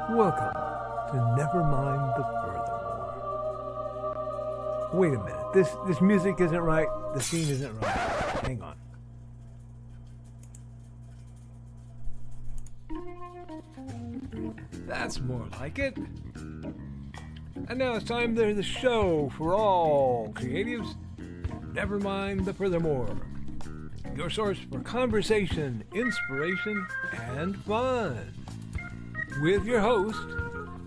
Welcome to Nevermind the Furthermore. Wait a minute. This music isn't right. The scene isn't right. Hang on. That's more like it. And now it's time to the show for all creatives. Nevermind the Furthermore. Your source for conversation, inspiration, and fun. With your host,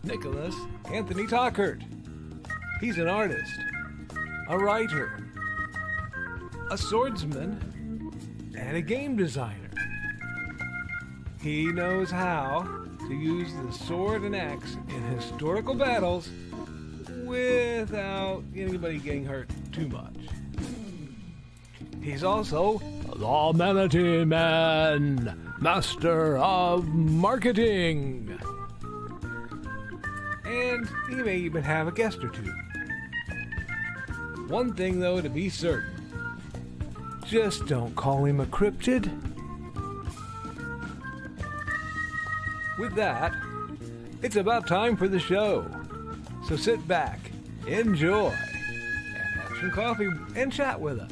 Nicholas Anthony Tockert. He's an artist, a writer, a swordsman, and a game designer. He knows how to use the sword and axe in historical battles without anybody getting hurt too much. He's also the Manatee Man, master of marketing. And he may even have a guest or two. One thing, though, to be certain. Just don't call him a cryptid. With that, it's about time for the show. So sit back, enjoy, and have some coffee and chat with us.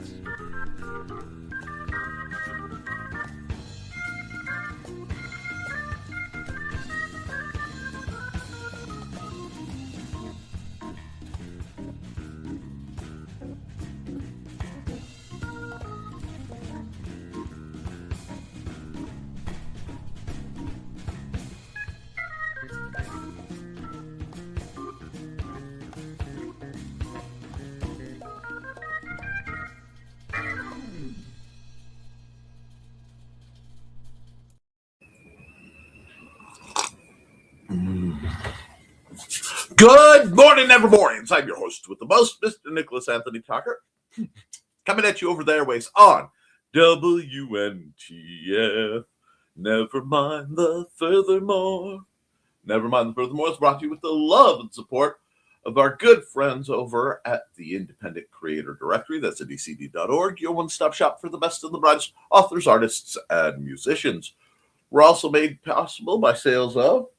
Good morning, Nevermorians. I'm your host with the most, Mr. Nicholas Anthony Tockert, coming at you over the airways on WNTF. Never mind the furthermore. Nevermind the Furthermore is brought to you with the love and support of our good friends over at the Independent Creator Directory. That's at ecd.org, your one-stop shop for the best of the brightest authors, artists, and musicians. We're also made possible by sales of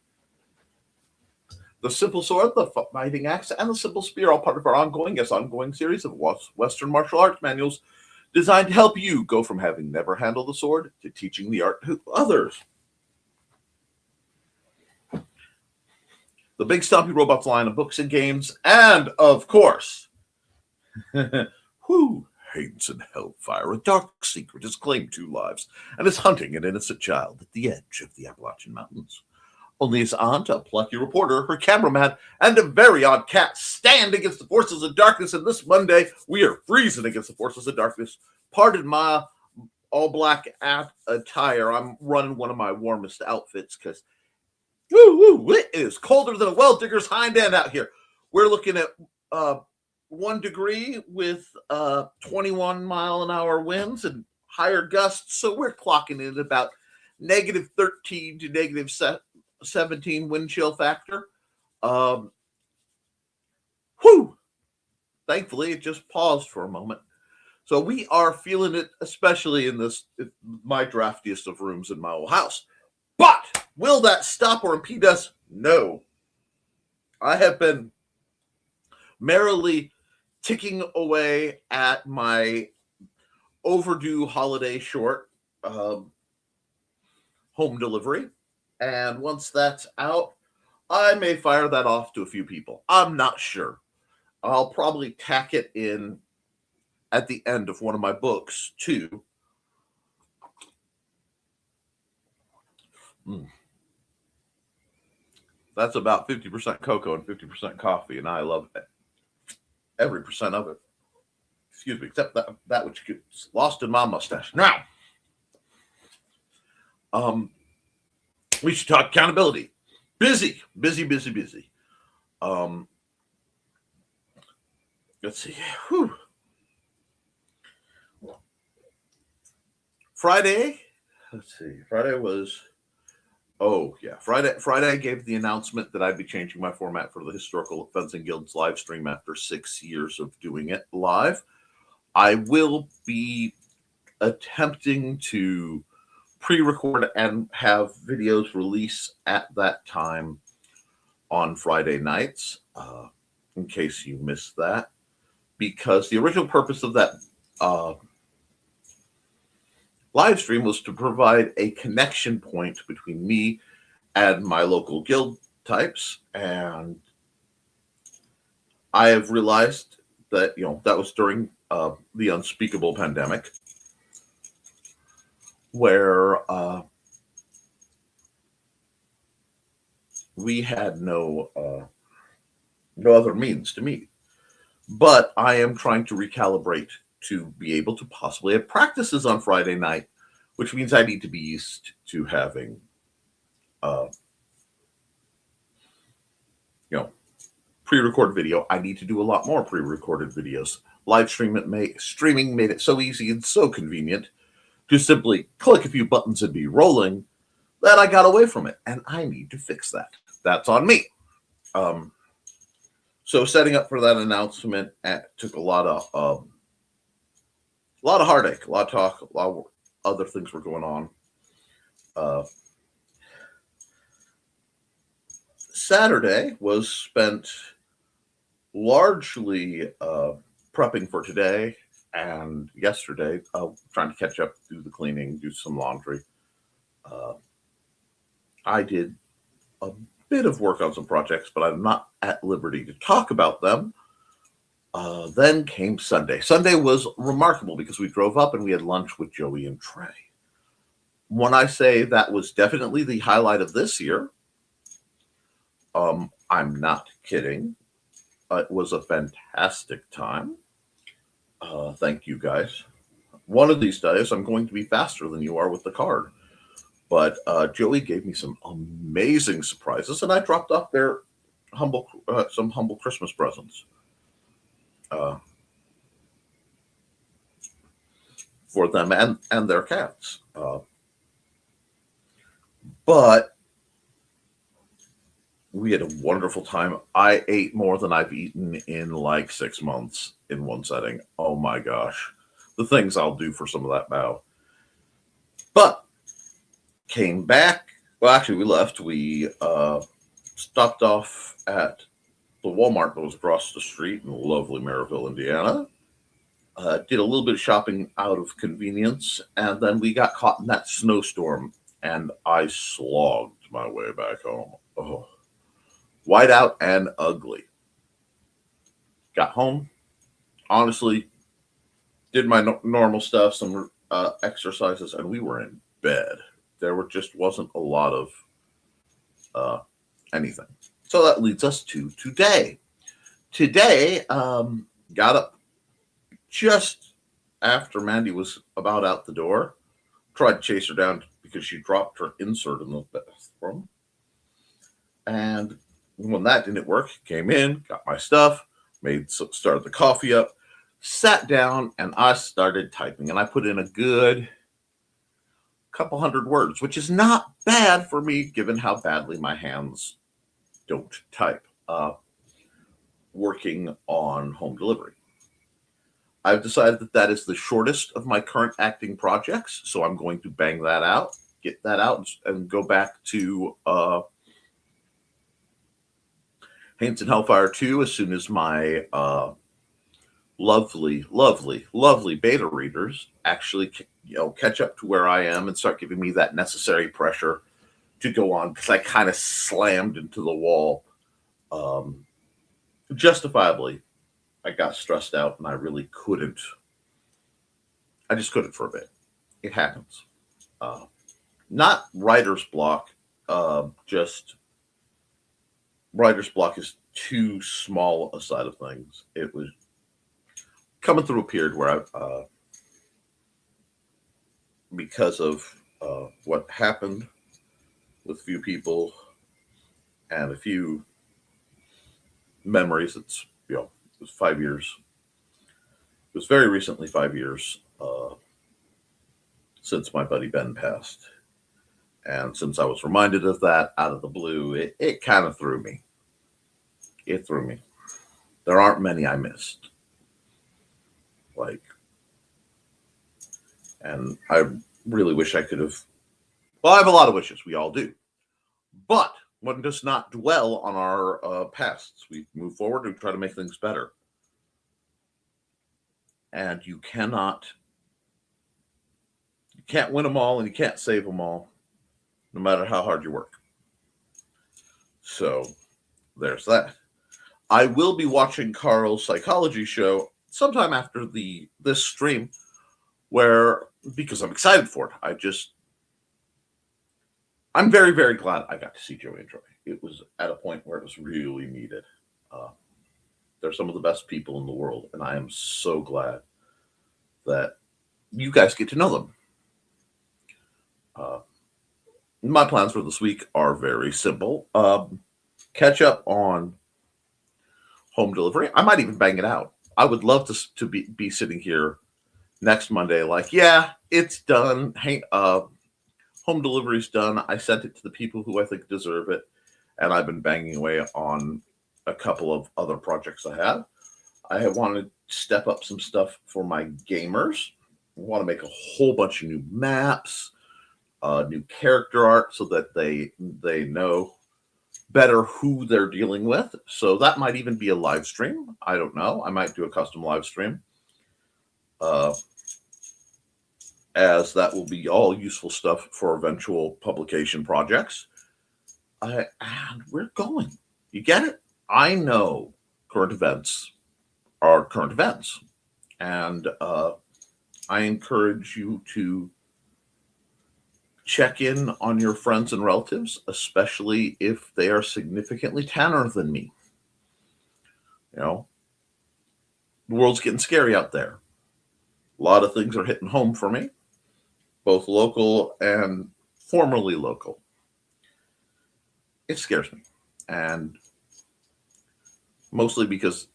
the Simple Sword, the Fighting Axe, and the Simple Spear, all part of our ongoing series of Western martial arts manuals designed to help you go from having never handled the sword to teaching the art to others. The Big Stompy Robots line of books and games, and, of course, who hates in hellfire? A dark secret has claimed 2 lives and is hunting an innocent child at the edge of the Appalachian Mountains. Only his aunt, a plucky reporter, her cameraman, and a very odd cat stand against the forces of darkness. And this Monday, we are freezing against the forces of darkness. Pardon my all-black attire. I'm running one of my warmest outfits because it is colder than a well-digger's hind end out here. We're looking at 1 degree with 21-mile-an-hour winds and higher gusts. So we're clocking in at about negative 13 to negative 17 wind chill factor. Thankfully, it just paused for a moment. So we are feeling it, especially in my draftiest of rooms in my old house. But will that stop or impede us? No. I have been merrily ticking away at my overdue holiday short home delivery. And once that's out, I may fire that off to a few people. I'm not sure. I'll probably tack it in at the end of one of my books, too. That's about 50% cocoa and 50% coffee, and I love every percent of it. Excuse me, except that which gets lost in my mustache. Now, we should talk accountability. Busy. Let's see. Friday. Let's see. Friday I gave the announcement that I'd be changing my format for the Historical Fencing Guild's live stream after 6 years of doing it live. I will be attempting to pre-record and have videos release at that time on Friday nights, in case you missed that, because the original purpose of that live stream was to provide a connection point between me and my local guild types. And I have realized that, that was during the unspeakable pandemic, where we had no other means to meet. But I am trying to recalibrate to be able to possibly have practices on Friday night, which means I need to be used to having, pre-recorded video. I need to do a lot more pre-recorded videos. Live streaming made it so easy and so convenient to simply click a few buttons and be rolling that I got away from it, and I need to fix that. That's on me. So setting up for that announcement took a lot of heartache, a lot of talk, a lot of other things were going on. Saturday was spent largely prepping for today and yesterday, trying to catch up, do the cleaning, do some laundry. I did a bit of work on some projects, but I'm not at liberty to talk about them. Then came Sunday. Sunday was remarkable because we drove up and we had lunch with Joey and Trey. When I say that was definitely the highlight of this year, I'm not kidding. It was a fantastic time. Thank you guys. One of these days, I'm going to be faster than you are with the card. But Joey gave me some amazing surprises, and I dropped off their some humble Christmas presents for them and their cats. But we had a wonderful time. I ate more than I've eaten in like 6 months in one setting. Oh my gosh. The things I'll do for some of that bow. But came back. Well, actually, we left. We stopped off at the Walmart that was across the street in lovely Maryville, Indiana. Did a little bit of shopping out of convenience. And then we got caught in that snowstorm. And I slogged my way back home. Oh. White out and ugly. Got home, honestly, did my normal stuff, some exercises, and we were in bed. There wasn't a lot of anything. So that leads us to today. Today, got up just after Mandy was about out the door. Tried to chase her down because she dropped her insert in the bathroom. And when that didn't work, came in, got my stuff, started the coffee up, sat down, and I started typing. And I put in a good couple hundred words, which is not bad for me, given how badly my hands don't type, working on home delivery. I've decided that is the shortest of my current acting projects, so I'm going to bang that out, get that out, and go back to Haints and Hellfire 2 as soon as my lovely beta readers actually catch up to where I am and start giving me that necessary pressure to go on, because I kind of slammed into the wall. Justifiably, I got stressed out and I really couldn't. I just couldn't for a bit. It happens. Not writer's block, just writer's block is too small a side of things. It was coming through a period where I, because of what happened with a few people and a few memories, it was 5 years. It was very recently 5 years since my buddy Ben passed. And since I was reminded of that out of the blue, it kind of threw me. It threw me. There aren't many I missed. And I really wish I could have. Well, I have a lot of wishes. We all do. But One does not dwell on our pasts. We move forward and try to make things better. And you can't win them all, and you can't save them all, no matter how hard you work. So there's that. I will be watching Carl's psychology show sometime after this stream, because I'm excited for it. I'm very, very glad I got to see Joey and Troy. It was at a point where it was really needed. They're some of the best people in the world, and I am so glad that you guys get to know them. My plans for this week are very simple. Catch up on home delivery. I might even bang it out. I would love to be sitting here next Monday like, yeah, it's done. Hey, home delivery's done. I sent it to the people who I think deserve it, and I've been banging away on a couple of other projects I have. I want to step up some stuff for my gamers. I want to make a whole bunch of new maps, new character art, so that they know better who they're dealing with. So that might even be a live stream. I don't know. I might do a custom live stream. As that will be all useful stuff for eventual publication projects. And we're going. You get it? I know current events are current events. And I encourage you to check in on your friends and relatives, especially if they are significantly tanner than me. You know, the world's getting scary out there. A lot of things are hitting home for me, both local and formerly local. It scares me, and mostly because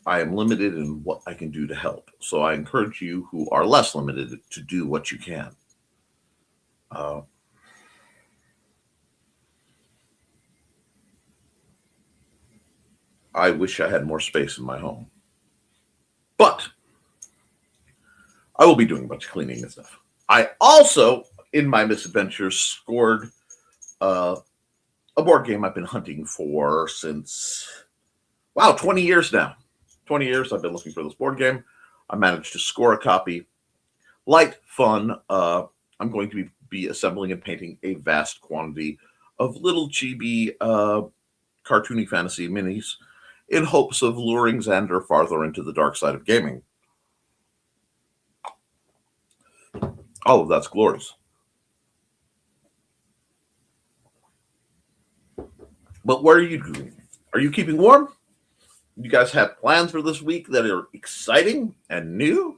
I am limited in what I can do to help. So I encourage you who are less limited to do what you can. I wish I had more space in my home, but I will be doing a bunch of cleaning and stuff. I also, in my misadventures, scored a board game I've been hunting for since, 20 years now. 20 years I've been looking for this board game. I managed to score a copy. Light, fun. I'm going to be assembling and painting a vast quantity of little chibi cartoony fantasy minis in hopes of luring Xander farther into the dark side of gaming. All of that's glorious. But what are you doing? Are you keeping warm? You guys have plans for this week that are exciting and new?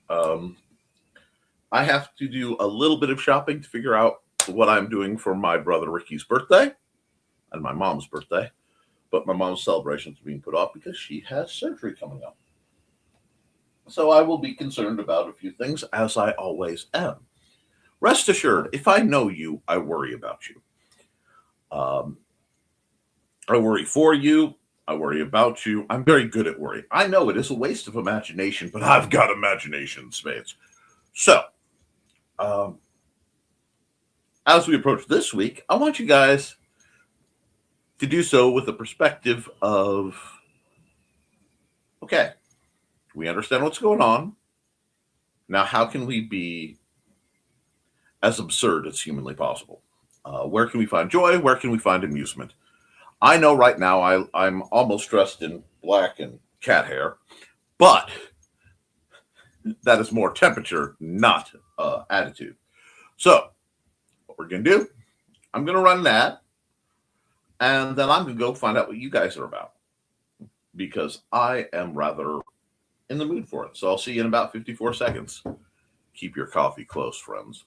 I have to do a little bit of shopping to figure out what I'm doing for my brother Ricky's birthday and my mom's birthday. But my mom's celebrations are being put off because she has surgery coming up. So I will be concerned about a few things, as I always am. Rest assured, if I know you, I worry about you. I worry for you. I worry about you. I'm very good at worry. I know it is a waste of imagination, but I've got imagination, spades. So, as we approach this week, I want you guys to do so with the perspective of, okay, we understand what's going on. Now, how can we be as absurd as humanly possible? Where can we find joy? Where can we find amusement? I know right now I'm almost dressed in black and cat hair, but that is more temperature, not attitude. So what we're going to do, I'm going to run that, and then I'm going to go find out what you guys are about, because I am rather in the mood for it. So I'll see you in about 54 seconds. Keep your coffee close, friends.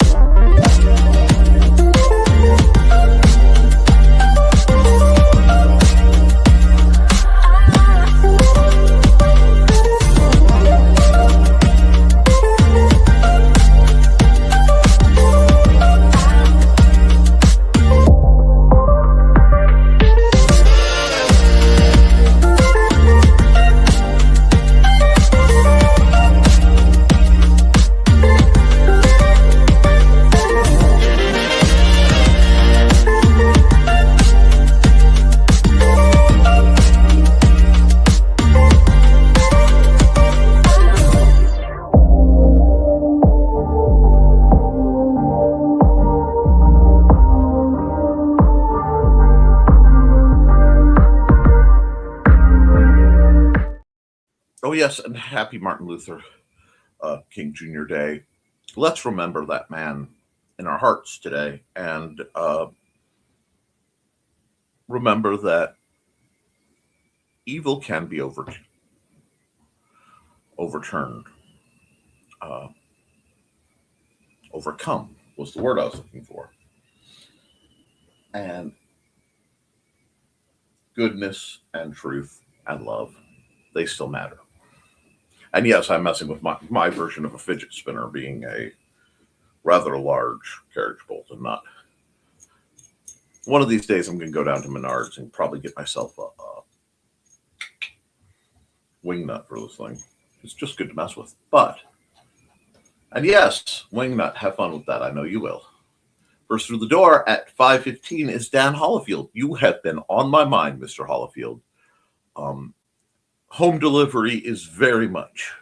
Oh, yes, and happy Martin Luther King Jr. Day. Let's remember that man in our hearts today, and remember that evil can be overturned. Uh, Overcome was the word I was looking for. And goodness and truth and love, they still matter. And yes, I'm messing with my version of a fidget spinner being a rather large carriage bolt and not. One of these days, I'm going to go down to Menards and probably get myself a wing nut for this thing. It's just good to mess with. And yes, wing nut, have fun with that. I know you will. First through the door at 5:15 is Dan Hollifield. You have been on my mind, Mr. Hollifield. Home delivery is very much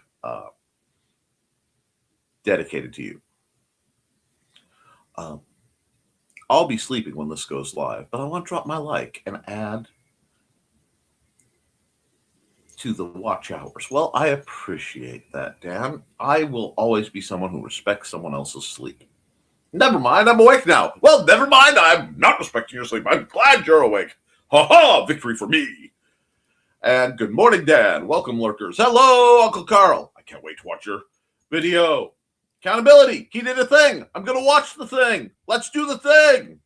dedicated to you. I'll be sleeping when this goes live, but I want to drop my like and add to the watch hours. Well, I appreciate that, Dan. I will always be someone who respects someone else's sleep. Never mind, I'm awake now. Well, never mind, I'm not respecting your sleep. I'm glad you're awake. Ha-ha, victory for me. And good morning, Dan. Welcome, lurkers. Hello, Uncle Carl. I can't wait to watch your video. Accountability. He did a thing. I'm going to watch the thing. Let's do the thing.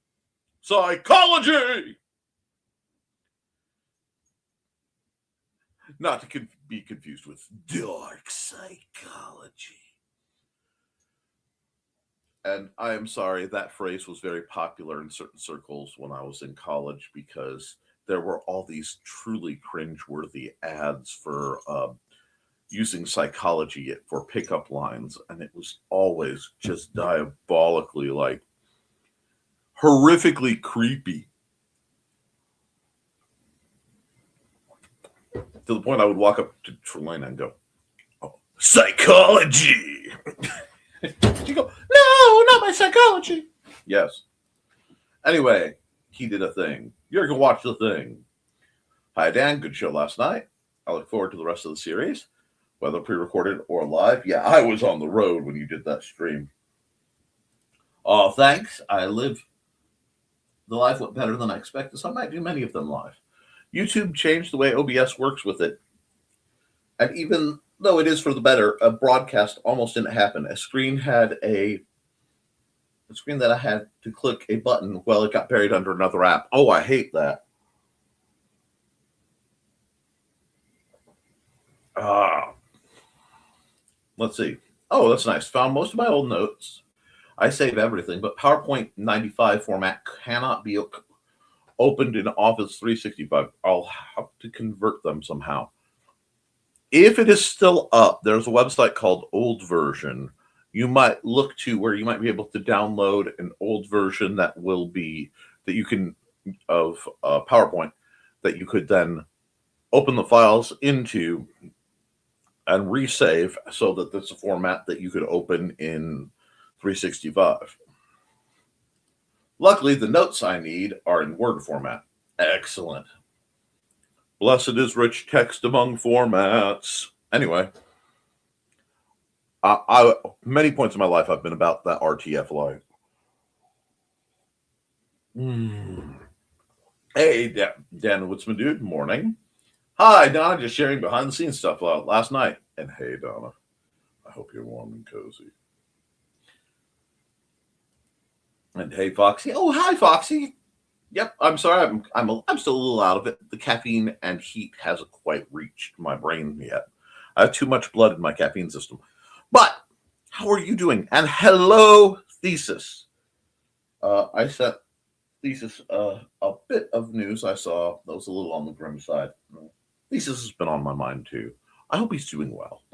Psychology. Not to be confused with dark psychology. And I am sorry, that phrase was very popular in certain circles when I was in college because there were all these truly cringeworthy ads for using psychology for pickup lines. And it was always just diabolically, like, horrifically creepy. To the point I would walk up to Trelena and go, oh, psychology! She'd go, no, not my psychology. Yes. Anyway, he did a thing. You're going to watch the thing. Hi, Dan. Good show last night. I look forward to the rest of the series, whether pre-recorded or live. Yeah, I was on the road when you did that stream. Oh, thanks. The live went better than I expected, so I might do many of them live. YouTube changed the way OBS works with it. And even though it is for the better, a broadcast almost didn't happen. A screen that I had to click a button, well, it got buried under another app. Oh, I hate that. Let's see. Oh, that's nice. Found most of my old notes. I save everything, but PowerPoint 95 format cannot be opened in Office 365. I'll have to convert them somehow. If it is still up, there's a website called Old Version. You might look to where you might be able to download an old version that you can of PowerPoint that you could then open the files into and resave so that that's a format that you could open in 365. Luckily, the notes I need are in Word format. Excellent. Blessed is rich text among formats. Anyway, many points in my life I've been about that RTF life. Hey, Dan Woodsman, dude. Morning. Hi, Donna. Just sharing behind the scenes stuff last night. And hey, Donna. I hope you're warm and cozy. And hey, Foxy. Oh, hi, Foxy. Yep, I'm sorry. I'm still a little out of it. The caffeine and heat hasn't quite reached my brain yet. I have too much blood in my caffeine system. But how are you doing? And hello, Thesis. I sent Thesis a bit of news I saw that was a little on the grim side. Thesis has been on my mind too. I hope he's doing well.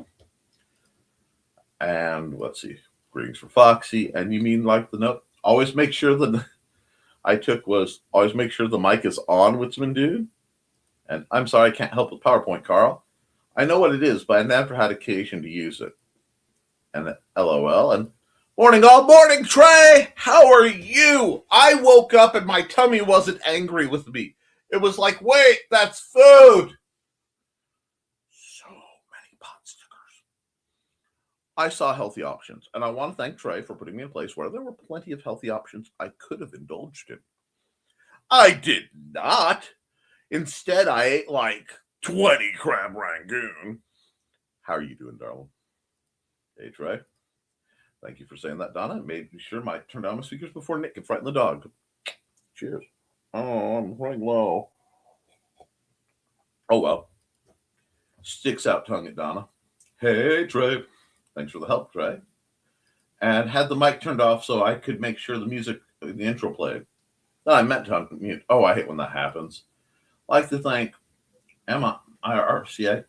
And let's see. Greetings for Foxy. And you mean like the note? Always make sure the always make sure the mic is on, Woodsman dude. And I'm sorry I can't help with PowerPoint, Carl. I know what it is, but I never had occasion to use it. And LOL. And morning all. Morning, Trey. How are you? I woke up and my tummy wasn't angry with me. It was like, wait, that's food. So many I saw healthy options. And I want to thank Trey for putting me in a place where there were plenty of healthy options I could have indulged in. I did not. Instead, I ate like 20 crab rangoon. How are you doing, darling? Hey, Trey. Thank you for saying that, Donna. It made sure I turned down my speakers before Nick could frighten the dog. Cheers. Oh, I'm running low. Oh, well. Sticks out tongue at Donna. Hey, Trey. Thanks for the help, Trey. And had the mic turned off so I could make sure the music, the intro played. Then I meant to unmute. Oh, I hate when that happens. I'd like to thank Emma, IRCA.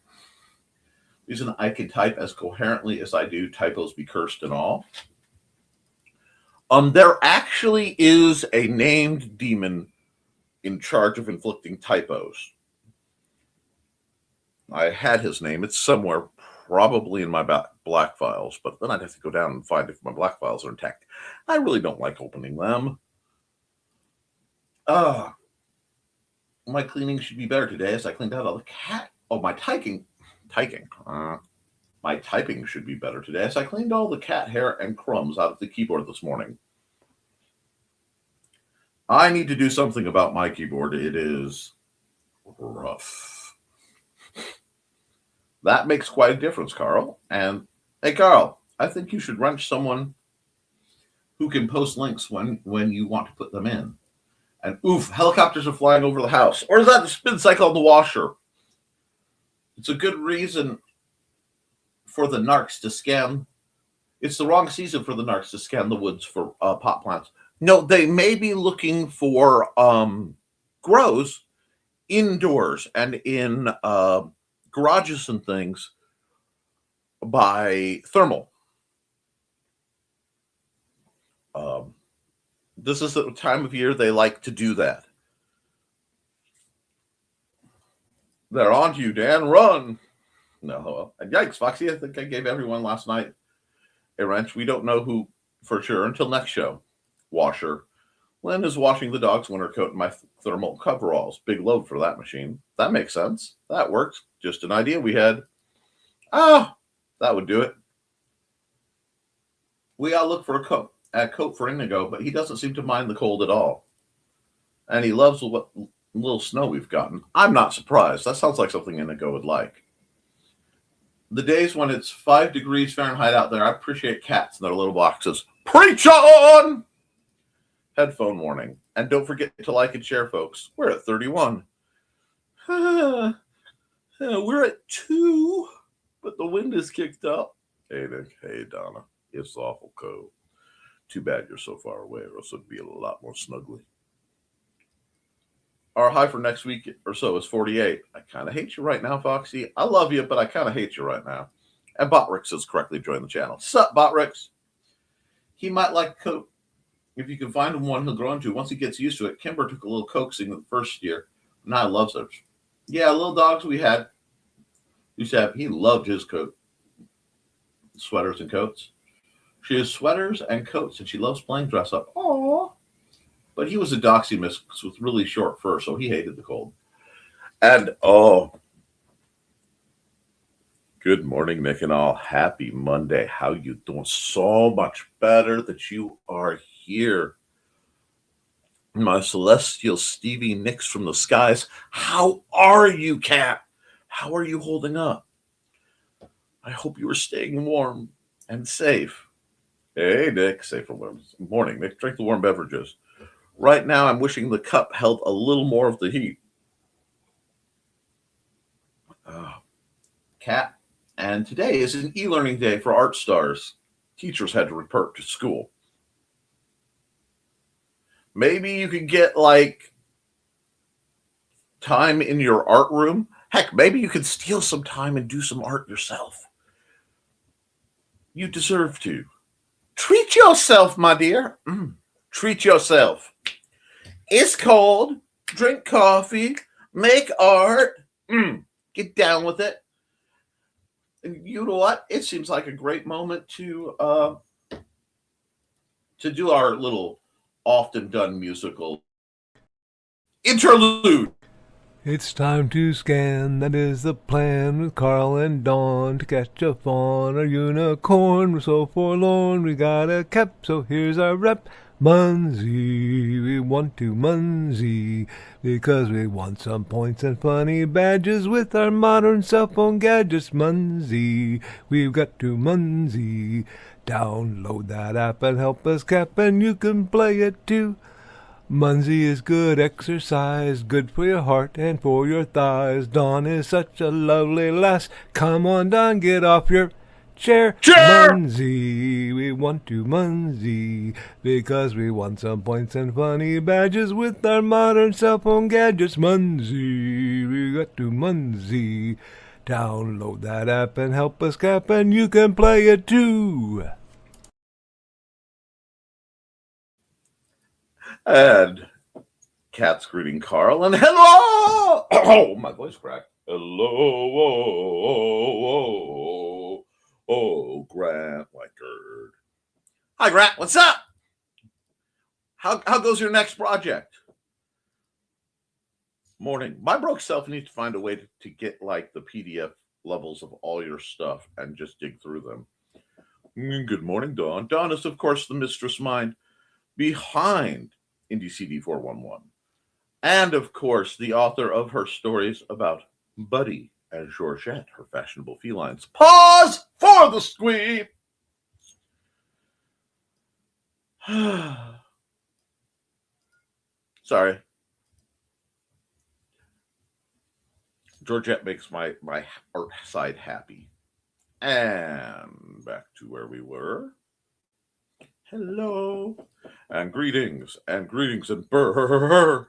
Reason I can type as coherently as I do, typos be cursed and all. There actually is a named demon in charge of inflicting typos. I had his name. It's somewhere, probably in my black files, but then I'd have to go down and find if my black files are intact. I really don't like opening them. My cleaning should be better today as I cleaned out all the cat. Oh, my typing. My typing should be better today as I cleaned all the cat hair and crumbs out of the keyboard this morning. I need to do something about my keyboard. It is rough. That makes quite a difference, Carl. And hey, Carl, I think you should wrench someone who can post links when you want to put them in. And oof, helicopters are flying over the house. Or is that the spin cycle on the washer? It's a good reason for the narcs to scan. It's the wrong season for the narcs to scan the woods for pot plants. No, they may be looking for grows indoors and in garages and things by thermal. This is the time of year they like to do that. They're on to you, Dan. Run. No. And yikes, Foxy, I think I gave everyone last night a wrench. We don't know who for sure until next show. Washer. Lynn is washing the dog's winter coat in my thermal coveralls. Big load for that machine. That makes sense. That works. Just an idea we had. That would do it. We all look for a coat for Indigo, but he doesn't seem to mind the cold at all. And he loves what little snow we've gotten. I'm not surprised. That sounds like something Indigo would like. The days when it's 5 degrees Fahrenheit out there, I appreciate cats in their little boxes. Preach on! Headphone warning. And don't forget to like and share, folks. We're at 31. We're at 2, but the wind is kicked up. Hey, Nick. Hey, Donna. It's awful cold. Too bad you're so far away, or else it'd be a lot more snuggly. Our high for next week or so is 48. I kind of hate you right now, Foxy. I love you, but I kind of hate you right now. And Botrix has correctly joined the channel. Sup, Botrix? He might like Koepp. If you can find him one, he'll grow into. Once he gets used to it, Kimber took a little coaxing the first year. Now he loves it. Yeah, little dogs we had. He loved his coat. Sweaters and coats. She has sweaters and coats, and she loves playing dress up. Aww. But he was a doxy mix with really short fur, so he hated the cold. And, good morning, Nick and all. Happy Monday. How you doing? So much better that you are here. My celestial Stevie Nicks from the skies. How are you, Cat? How are you holding up? I hope you are staying warm and safe. Hey, Nick. Safe for warm. Morning, Nick. Drink the warm beverages. Right now, I'm wishing the cup held a little more of the heat. Cat. And today is an e-learning day for art stars. Teachers had to report to school. Maybe you could get, time in your art room. Heck, maybe you could steal some time and do some art yourself. You deserve to. Treat yourself, my dear. Treat yourself. It's cold. Drink coffee. Make art. Get down with it. And you know what? It seems like a great moment to do our little often done musical interlude. It's time to scan, that is the plan, with Carl and Dawn to catch a fawn or unicorn. We're so forlorn, we got a cap, so here's our rep. Munsey, we want to Munsey, because we want some points and funny badges with our modern cell phone gadgets. Munsey, we've got to Munsey. Download that app and help us cap, and you can play it too. Munsey is good exercise, good for your heart and for your thighs. Dawn is such a lovely lass. Come on, Dawn, get off your chair. Munsey, we want to Munsey, because we want some points and funny badges with our modern cell phone gadgets. Munsey, we got to Munsey. Download that app and help us cap, and you can play it too. And Cat's greeting Carl, and hello! Oh, my voice cracked. Hello, Grant Lankard. Hi, Grant. What's up? How goes your next project? Morning. My broke self needs to find a way to get like the PDF levels of all your stuff and just dig through them. Good morning, Dawn. Dawn is, of course, the mistress mind behind Indie CD 411. And, of course, the author of her stories about Buddy and Georgette, her fashionable felines. Pause for the squeak! Sorry. Georgette makes my art side happy. And back to where we were. Hello. And greetings and brr.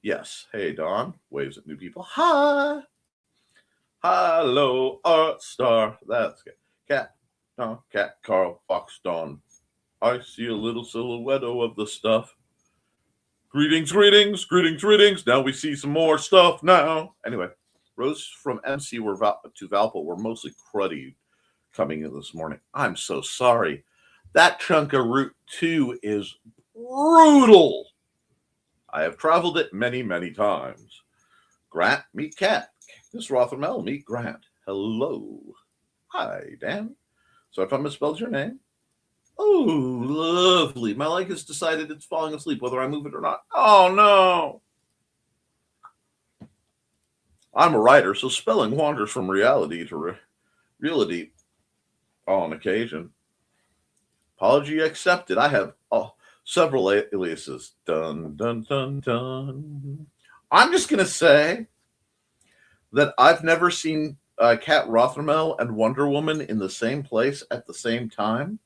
Yes. Hey, Dawn. Waves at new people. Hi. Hello, Art Star. That's good. Cat, Carl, Fox, Dawn. I see a little silhouette of the stuff. Greetings. Now we see some more stuff now. Anyway, roads from MC to Valpo were mostly cruddy coming in this morning. I'm so sorry. That chunk of Route 2 is brutal. I have traveled it many, many times. Grant, meet Cat. Miss Rothermel, meet Grant. Hello. Hi, Dan. So if I misspelled your name? Oh, lovely. My leg has decided it's falling asleep whether I move it or not. Oh, no. I'm a writer, so spelling wanders from reality to reality on occasion. Apology accepted. I have several aliases. Dun, dun, dun, dun. I'm just going to say that I've never seen Cat Rothermel and Wonder Woman in the same place at the same time.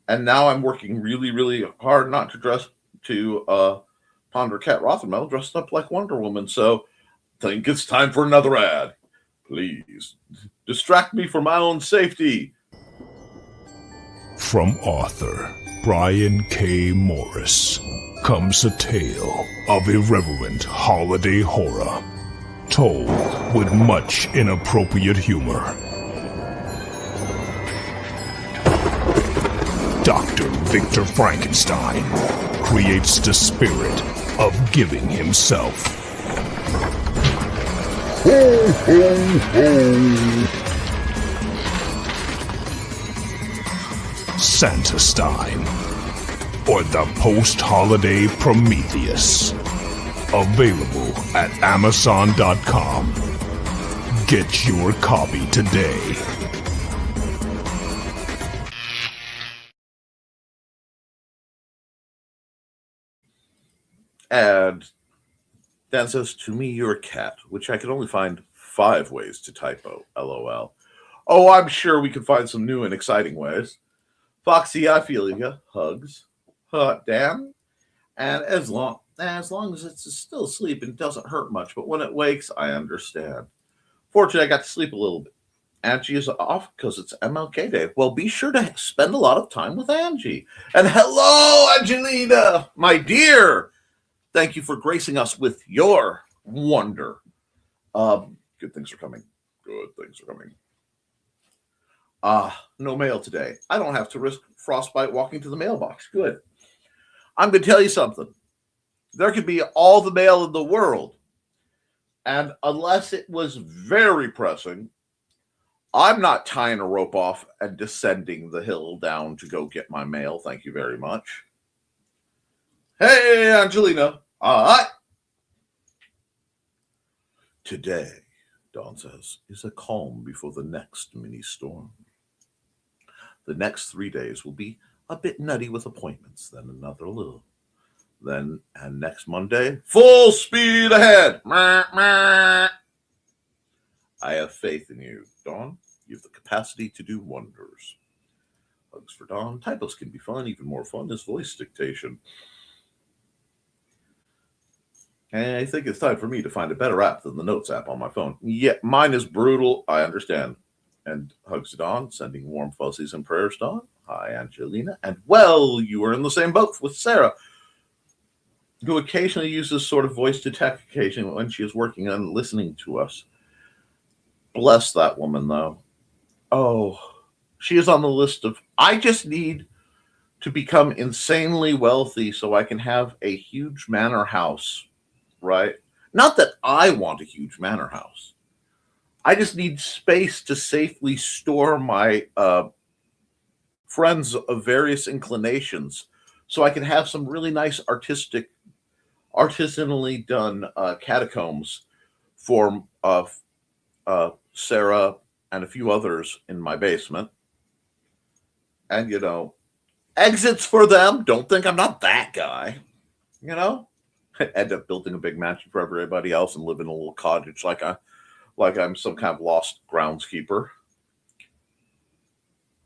And now I'm working really, really hard not to ponder Cat Rothermel dressed up like Wonder Woman. So I think it's time for another ad. Please distract me for my own safety. From author Brian K. Morris comes a tale of irreverent holiday horror, told with much inappropriate humor. Dr. Victor Frankenstein creates the spirit of giving himself. Ho, ho, ho. Santa-Stein, or the post-holiday Prometheus. Available at Amazon.com. Get your copy today. And Dan says, to me, you're a cat, which I could only find 5 ways to typo, LOL. Oh, I'm sure we could find some new and exciting ways. Foxy, I feel you. Hugs. Dan. And as long as it's still asleep and doesn't hurt much, but when it wakes, I understand. Fortunately, I got to sleep a little bit. Angie is off because it's MLK Day. Well, be sure to spend a lot of time with Angie. And hello, Angelina, my dear. Thank you for gracing us with your wonder. Good things are coming. No mail today. I don't have to risk frostbite walking to the mailbox. Good. I'm going to tell you something. There could be all the mail in the world. And unless it was very pressing, I'm not tying a rope off and descending the hill down to go get my mail. Thank you very much. Hey, Angelina. All right. Today, Dawn says, is a calm before the next mini storm. The next 3 days will be a bit nutty with appointments, then another little. Then, and next Monday, full speed ahead. I have faith in you, Dawn. You have the capacity to do wonders. Hugs for Dawn. Typos can be fun. Even more fun is voice dictation. And I think it's time for me to find a better app than the Notes app on my phone. Yeah, mine is brutal. I understand. And hugs to Dawn, sending warm fuzzies and prayers, Dawn. Hi, Angelina. And well, you are in the same boat with Sarah, who occasionally uses sort of voice to text occasionally when she is working on listening to us. Bless that woman, though. Oh, she is on the list of, I just need to become insanely wealthy so I can have a huge manor house, right? Not that I want a huge manor house. I just need space to safely store my friends of various inclinations so I can have some really nice artisanally done catacombs for Sarah and a few others in my basement. And, you know, exits for them. Don't think I'm not that guy. You know? I end up building a big mansion for everybody else and live in a little cottage like I'm some kind of lost groundskeeper.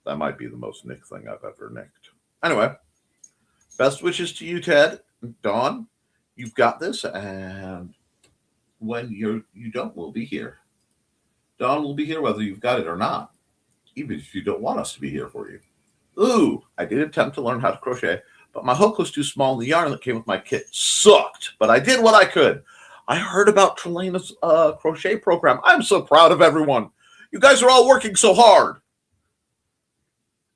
That might be the most Nick thing I've ever nicked. Anyway, best wishes to you, Ted. Dawn, you've got this, and when you don't, we'll be here. Dawn will be here whether you've got it or not, even if you don't want us to be here for you. Ooh, I did attempt to learn how to crochet, but my hook was too small and the yarn that came with my kit sucked, but I did what I could. I heard about Trelena's crochet program. I'm so proud of everyone. You guys are all working so hard.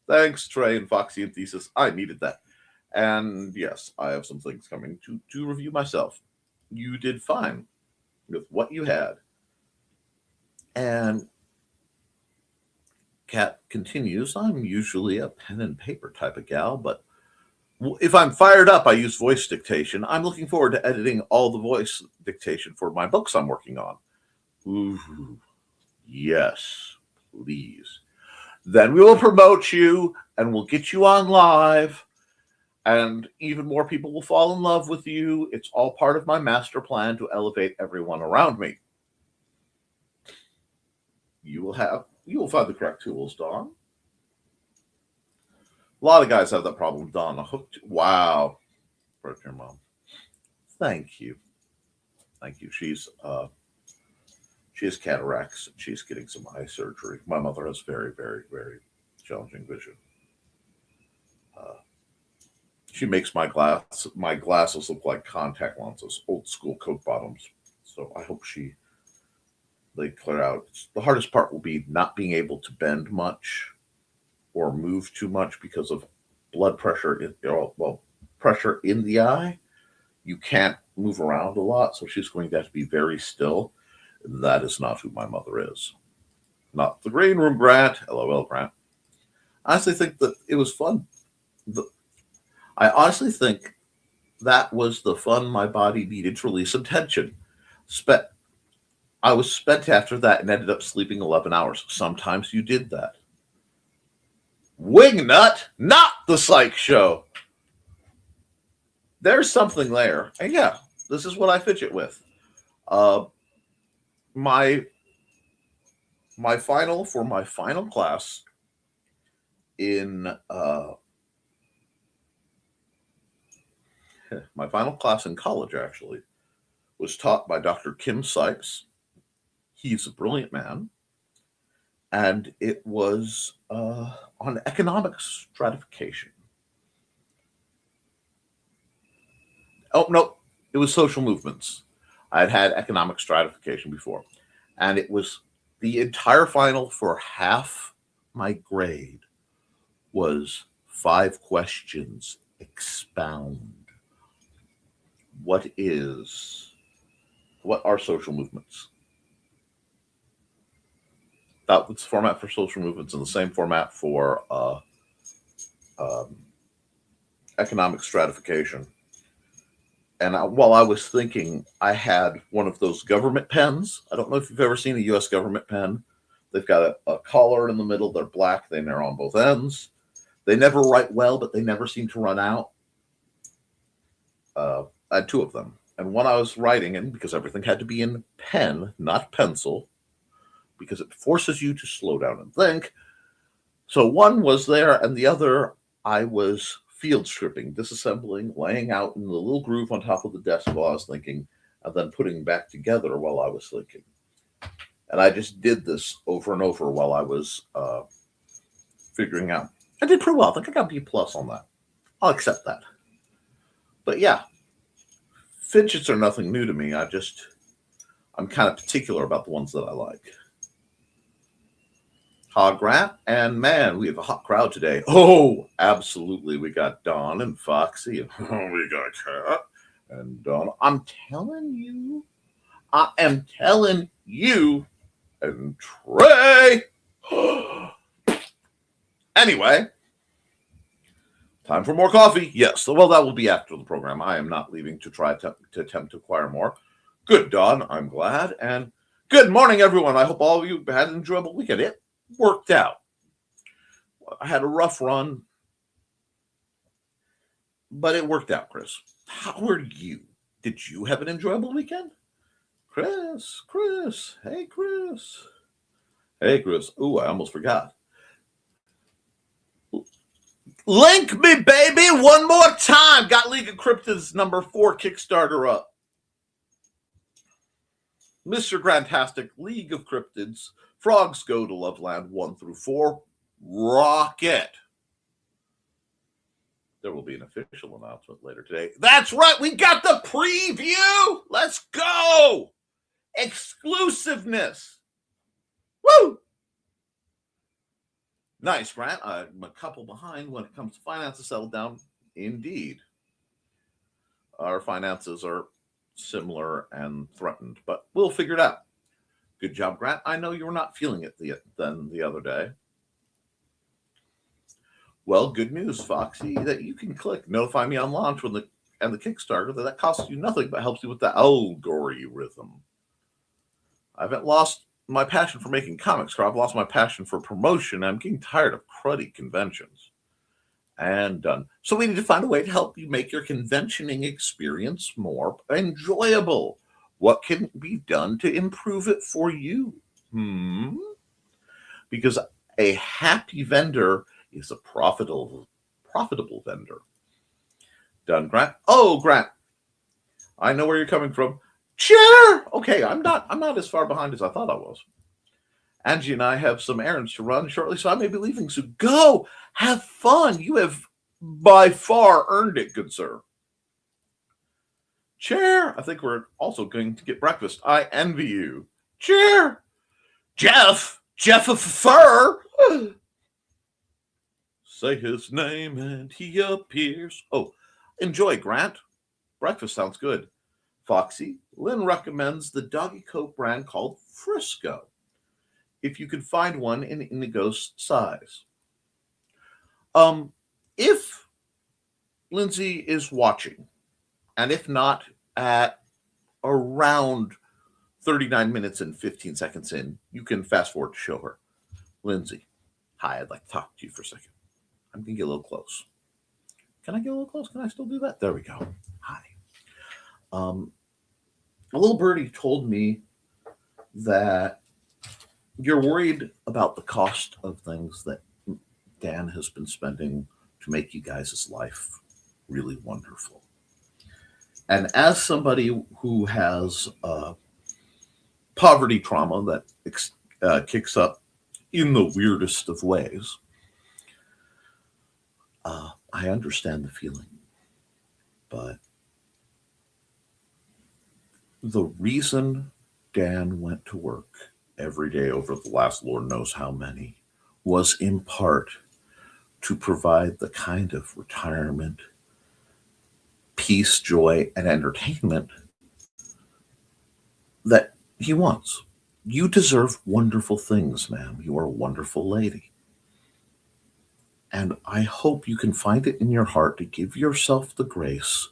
Thanks, Trey and Foxy and Thesis. I needed that. And yes, I have some things coming to review myself. You did fine with what you had. And Kat continues, I'm usually a pen and paper type of gal, but if I'm fired up, I use voice dictation. I'm looking forward to editing all the voice dictation for my books I'm working on. Ooh, yes, please. Then we will promote you and we'll get you on live, and even more people will fall in love with you. It's all part of my master plan to elevate everyone around me. You will find the correct tools, Dawn. A lot of guys have that problem, Dawn. A hook. Wow. Broke your mom. Thank you. Thank you. She has cataracts. She's getting some eye surgery. My mother has very, very, very challenging vision. She makes my glasses look like contact lenses, old school Koepp bottoms. So I hope they clear out. The hardest part will be not being able to bend much or move too much because of blood pressure. Pressure in the eye. You can't move around a lot, so she's going to have to be very still. That is not who my mother is. Not the green room Grant. LOL Grant. I honestly think that it was fun. I honestly think that was the fun my body needed to release some tension. I was spent after that and ended up sleeping 11 hours. Sometimes you did that. Wingnut, not the psych show. There's something there. And yeah, this is what I fidget with. My final class in my final class in college actually was taught by Dr. Kim Sykes. He's a brilliant man. And it was on economic stratification. Oh, no, it was social movements. I'd had economic stratification before. And it was the entire final for half my grade was 5 questions, expound. what are social movements? That's the format for social movements, and the same format for economic stratification. And while I was thinking, I had one of those government pens. I don't know if you've ever seen a U.S. government pen. They've got a collar in the middle. They're black. They narrow on both ends. They never write well, but they never seem to run out. I had two of them. And one I was writing in, because everything had to be in pen, not pencil, because it forces you to slow down and think. So one was there, and the other I was field stripping, disassembling, laying out in the little groove on top of the desk while I was thinking, and then putting back together while I was thinking. And I just did this over and over while I was figuring out. I did pretty well. I think I got B+ on that. I'll accept that. But yeah, fidgets are nothing new to me. I'm kind of particular about the ones that I like. Hog Rat, and man, we have a hot crowd today. Oh, absolutely. We got Don and Foxy, and we got Cat and Don. I'm telling you, and Trey. Anyway, time for more coffee. Yes, well, that will be after the program. I am not leaving to try to attempt to acquire more. Good, Don. I'm glad. And good morning, everyone. I hope all of you had an enjoyable weekend. It worked out. I had a rough run, but it worked out, Chris. How are you? Did you have an enjoyable weekend? Chris. Hey, Chris. Ooh, I almost forgot. Link me, baby, one more time. Got League of Cryptids number 4 Kickstarter up. Mr. Grantastic, League of Cryptids, Frogs Go to Loveland 1 through 4. Rocket. There will be an official announcement later today. That's right. We got the preview. Let's go. Exclusiveness. Woo. Nice, Grant. I'm a couple behind when it comes to finances. Settled down. Indeed. Our finances are similar and threatened, but we'll figure it out. Good job, Grant. I know you were not feeling it the other day. Well, good news, Foxy, that you can click notify me on launch and the Kickstarter that costs you nothing but helps you with the algorithm. I haven't lost my passion for making comics, I've lost my passion for promotion. I'm getting tired of cruddy conventions. And done. So we need to find a way to help you make your conventioning experience more enjoyable. What can be done to improve it for you? Because a happy vendor is a profitable vendor. Done, Grant. Oh, Grant. I know where you're coming from. Sure. Okay, I'm not as far behind as I thought I was. Angie and I have some errands to run shortly, so I may be leaving soon. Go. Have fun. You have by far earned it, good sir. Chair. I think we're also going to get breakfast. I envy you. Chair. Jeff of Fur. Say his name and he appears. Oh, enjoy, Grant. Breakfast sounds good. Foxy, Lynn recommends the Doggy Koepp brand called Frisco, if you could find one in Indigo's size. If Lindsay is watching, and if not, at around 39 minutes and 15 seconds in, you can fast forward to show her. Lindsay, hi, I'd like to talk to you for a second. I'm going to get a little close. Can I get a little close? Can I still do that? There we go. Hi. A little birdie told me that you're worried about the cost of things that Dan has been spending to make you guys' life really wonderful. And as somebody who has poverty trauma that kicks up in the weirdest of ways, I understand the feeling. But the reason Dan went to work every day over the last Lord knows how many was in part to provide the kind of retirement peace, joy, and entertainment that he wants. You deserve wonderful things, ma'am. You are a wonderful lady. And I hope you can find it in your heart to give yourself the grace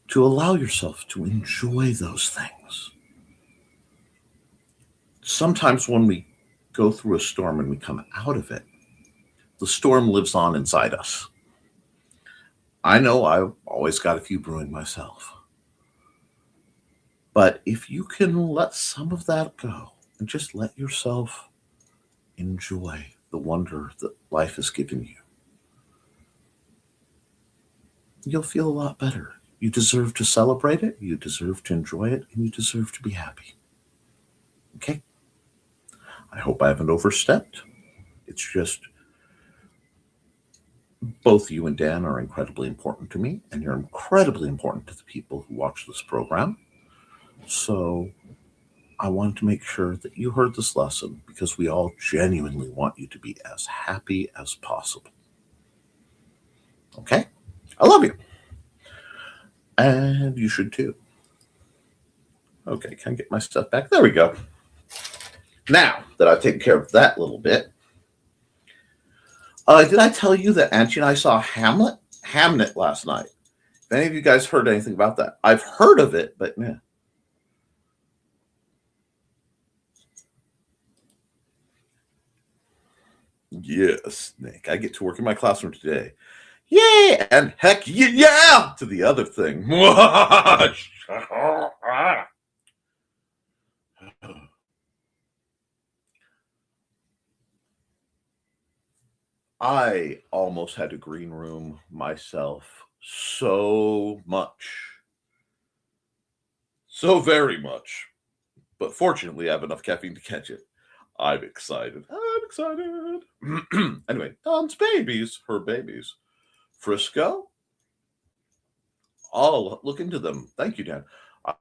to allow yourself to enjoy those things. Sometimes when we go through a storm and we come out of it, the storm lives on inside us. I know I've always got a few brewing myself. But if you can let some of that go and just let yourself enjoy the wonder that life has given you, you'll feel a lot better. You deserve to celebrate it, you deserve to enjoy it, and you deserve to be happy. Okay? I hope I haven't overstepped. It's just both you and Dan are incredibly important to me, and you're incredibly important to the people who watch this program. So I wanted to make sure that you heard this lesson because we all genuinely want you to be as happy as possible. Okay? I love you. And you should too. Okay, can I get my stuff back? There we go. Now that I've taken care of that little bit, did I tell you that Auntie and I saw Hamnet last night? If any of you guys heard anything about that, I've heard of it, but yeah. Yes, Nick, I get to work in my classroom today. Yay! And heck yeah! To the other thing. I almost had a green room myself so much. So very much. But fortunately, I have enough caffeine to catch it. I'm excited. Anyway, Don's babies, her babies. Frisco? I'll look into them. Thank you, Dan.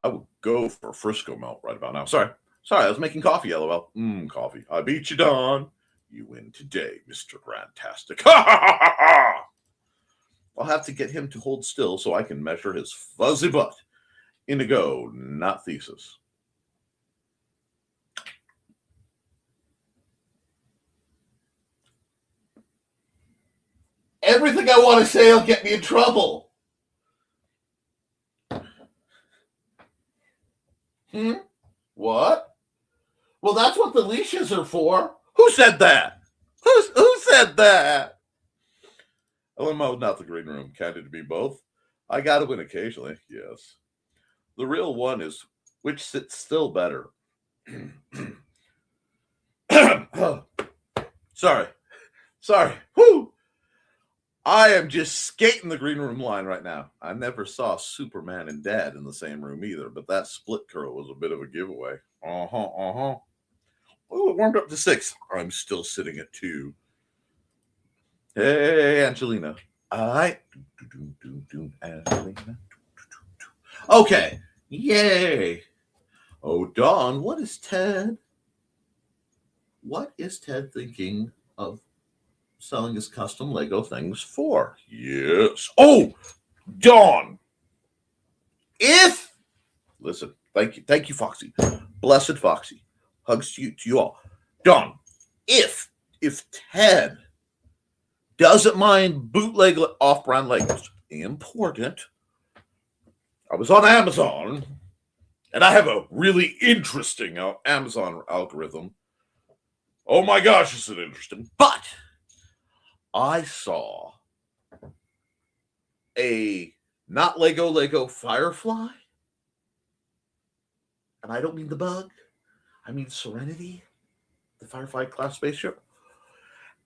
I would go for Frisco melt right about now. Sorry, I was making coffee, LOL. Coffee. I beat you, Don. You win today, Mr. Grandtastic. I'll have to get him to hold still so I can measure his fuzzy butt. Indigo, not thesis. Everything I want to say will get me in trouble. What? Well, that's what the leashes are for. Who said that? Who said that? LMO, not the green room. Can it be both? I got to win occasionally, yes. The real one is which sits still better. Sorry. Whew. I am just skating the green room line right now. I never saw Superman and Dad in the same room either, but that split curl was a bit of a giveaway. Oh, it warmed up to 6. I'm still sitting at 2. Hey, Angelina. Angelina. Okay. Yay. Oh, Dawn, what is Ted thinking of selling his custom Lego things for? Yes. Oh, Dawn. Listen, thank you, Foxy. Blessed Foxy. Hugs to you all. Dawn, if Ted doesn't mind bootleg off-brand Legos, important. I was on Amazon, and I have a really interesting Amazon algorithm. Oh my gosh, is it interesting? But I saw a not Lego Firefly. And I don't mean the bug. I mean Serenity, the Firefly class spaceship.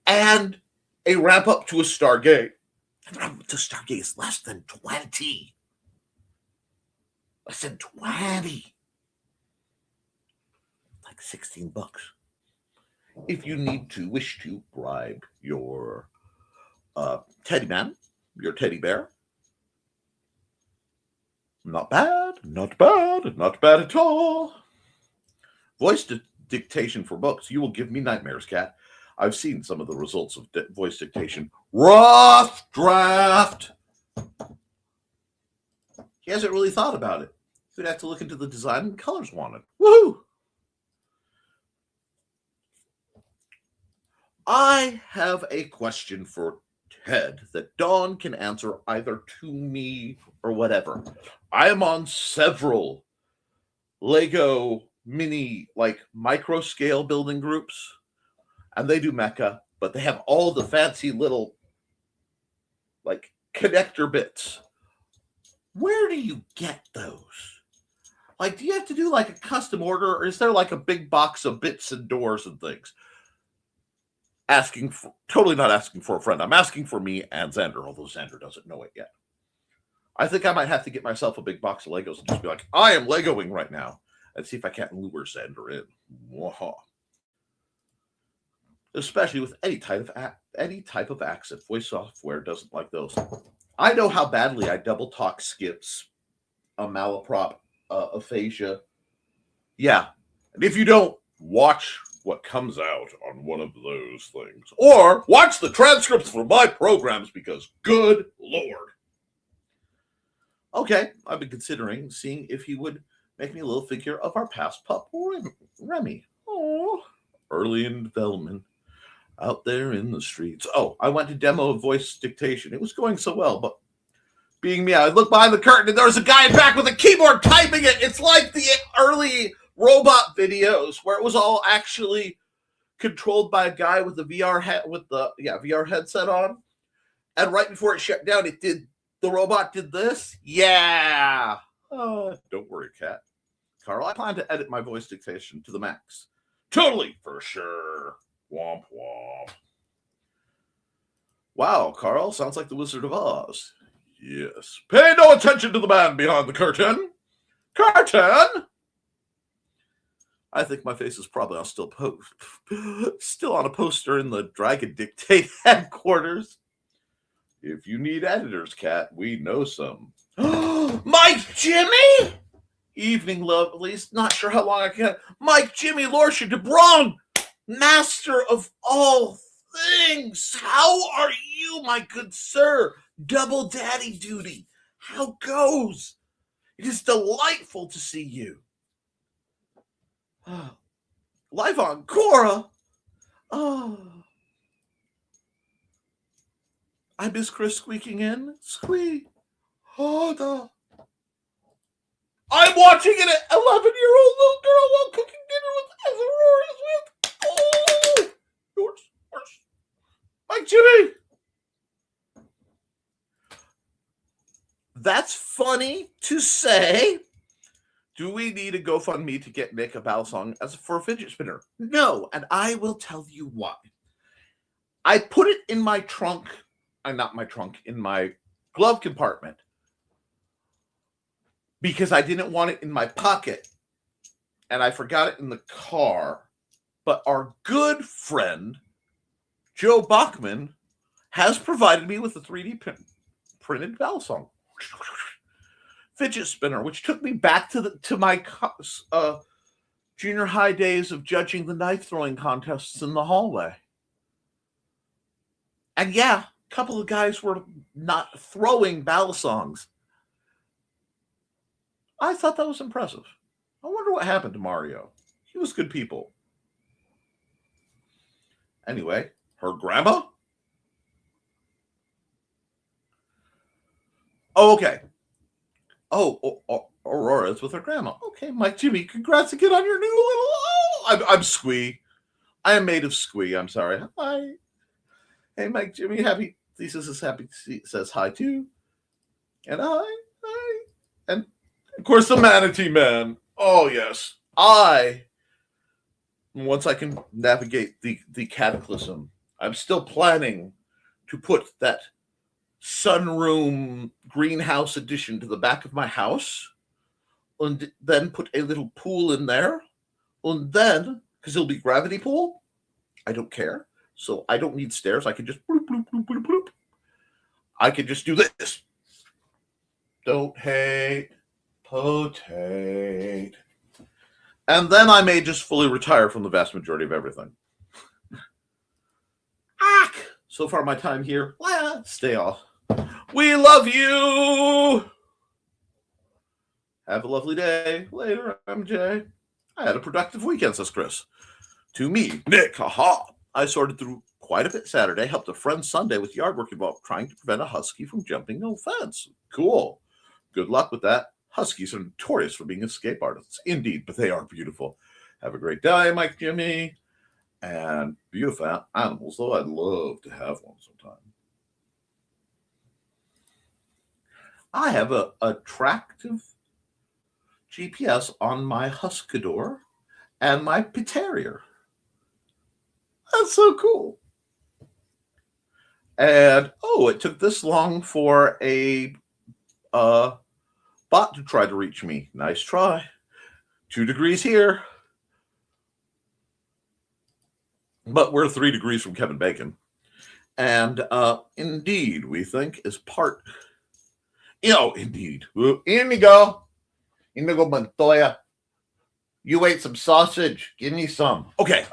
And a ramp up to a Stargate. And the ramp up to Stargate is less than 20. Less than 20. Like $16. If you wish to bribe your teddy man, your teddy bear. Not bad at all. Voice dictation for books. You will give me nightmares, Cat. I've seen some of the results of voice dictation. Rough draft. He hasn't really thought about it. He'd have to look into the design and colors wanted. Woohoo! I have a question for Ted that Dawn can answer either to me or whatever. I am on several Lego mini, like micro scale building groups, and they do mecha, but they have all the fancy little like connector bits. Where do you get those? Like, do you have to do like a custom order, or is there like a big box of bits and doors and things? Totally not asking for a friend. I'm asking for me and Xander, although Xander doesn't know it yet. I think I might have to get myself a big box of Legos and just be like, I am Legoing right now, and see if I can't lure Xander in. Waha. Especially with any type of accent. Voice software doesn't like those. I know how badly I double talk skips a malaprop aphasia. Yeah. And if you don't, watch what comes out on one of those things. Or watch the transcripts for my programs, because good Lord. Okay, I've been considering seeing if he would make me a little figure of our past pup, Remy. Oh, early in development, out there in the streets. Oh, I went to demo of voice dictation. It was going so well, but being me, I looked behind the curtain and there was a guy in back with a keyboard typing it. It's like the early robot videos where it was all actually controlled by a guy with the VR headset on. And right before it shut down, the robot did this. Yeah. Oh, don't worry, Cat. Carl, I plan to edit my voice dictation to the max. Totally, for sure. Womp womp. Wow, Carl, sounds like the Wizard of Oz. Yes. Pay no attention to the man behind the curtain. Curtain! I think my face is probably still on a poster in the Dragon Dictate headquarters. If you need editors, Cat, we know some. Mike Jimmy! Evening, lovelies. Not sure how long I can. Mike Jimmy Lorsha DeBron, master of all things. How are you, my good sir? Double daddy duty. How goes? It is delightful to see you. Live on Cora. Oh. I miss Chris squeaking in. Squeak. Oh, I'm watching it at 11-year-old little girl while cooking dinner with Aurora is with. Oh, yours. Mike Jimmy. That's funny to say. Do we need a GoFundMe to get Nick a battle song for a fidget spinner? No, and I will tell you why. I put it in my trunk, in my glove compartment, because I didn't want it in my pocket, and I forgot it in the car. But our good friend, Joe Bachman, has provided me with a 3D printed battle song fidget spinner, which took me back to my junior high days of judging the knife throwing contests in the hallway. And yeah, a couple of guys were not throwing battle songs. I thought that was impressive. I wonder what happened to Mario. He was good people. Anyway, her grandma? Oh, okay. Oh, Aurora's with her grandma. Okay, Mike Jimmy, congrats again on your new little... I'm Squee. I am made of Squee. I'm sorry. Hi. Hey, Mike Jimmy, happy... Thesis is happy to see... Says hi, too. And hi. And, of course, the Manatee Man. Oh, yes. Once I can navigate the cataclysm, I'm still planning to put that sunroom greenhouse addition to the back of my house, and then put a little pool in there, and then, because it'll be gravity pool, I don't care, so I don't need stairs. I can just bloop, bloop, bloop, bloop, bloop. I can just do this. Don't hate potate. And then I may just fully retire from the vast majority of everything. So far my time here, stay off. We love you! Have a lovely day. Later, MJ. I had a productive weekend, says Chris. To me, Nick, haha. I sorted through quite a bit Saturday, helped a friend Sunday with yard work involved trying to prevent a husky from jumping no fence. Cool. Good luck with that. Huskies are notorious for being escape artists. Indeed, but they are beautiful. Have a great day, Mike Jimmy. And beautiful animals, though I'd love to have one sometime. I have a attractive GPS on my Huskador and my Terrier. That's so cool. And it took this long for a bot to try to reach me. Nice try. 2 degrees here. But we're 3 degrees from Kevin Bacon. And indeed, we think is part. Indeed. Indigo Montoya. You ate some sausage. Give me some. Okay.